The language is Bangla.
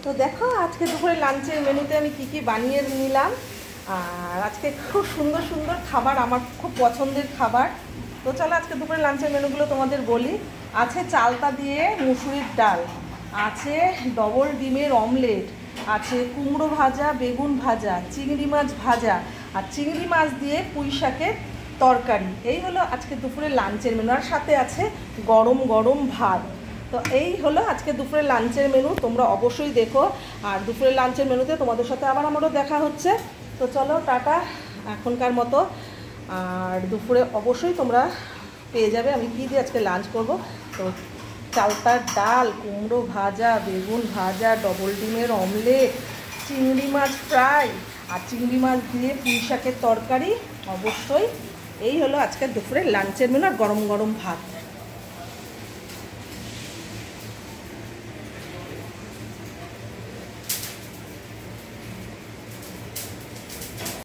তো দেখো আজকে দুপুরে লাঞ্চের মেনুতে আমি কি কি বানিয়ে নিলাম। আর আজকে খুব সুন্দর সুন্দর খাবার, আমার খুব পছন্দের খাবার। তো চলো আজকে দুপুরে লাঞ্চের মেনুগুলো তোমাদের বলি। আছে চালতা দিয়ে মুসুরির ডাল, আছে ডবল ডিমের অমলেট, আছে কুমড়ো ভাজা, বেগুন ভাজা, চিংড়ি মাছ ভাজা, আর চিংড়ি মাছ দিয়ে পুঁই শাকের তরকারি। এই হলো আজকে দুপুরে লাঞ্চের মেনু, আর সাথে আছে গরম গরম ভাত। তো এই হলো আজকে দুপুরের লাঞ্চের মেনু, তোমরা অবশ্যই দেখো। আর দুপুরের লাঞ্চের মেনুতে তোমাদের সাথে আবার আমারও দেখা হচ্ছে। তো চলো টাটা এখনকার মতো। আর দুপুরে অবশ্যই তোমরা পেয়ে যাবে আমি কী দিয়ে আজকে লাঞ্চ করব। তো চালতার ডাল, কুমড়ো ভাজা, বেগুন ভাজা, ডবল ডিমের অমলেট, চিংড়ি মাছ ফ্রাই, আর চিংড়ি মাছ দিয়ে পুঁই শাকের তরকারি অবশ্যই। এই হলো আজকের দুপুরের লাঞ্চের মেনু, আর গরম গরম ভাত।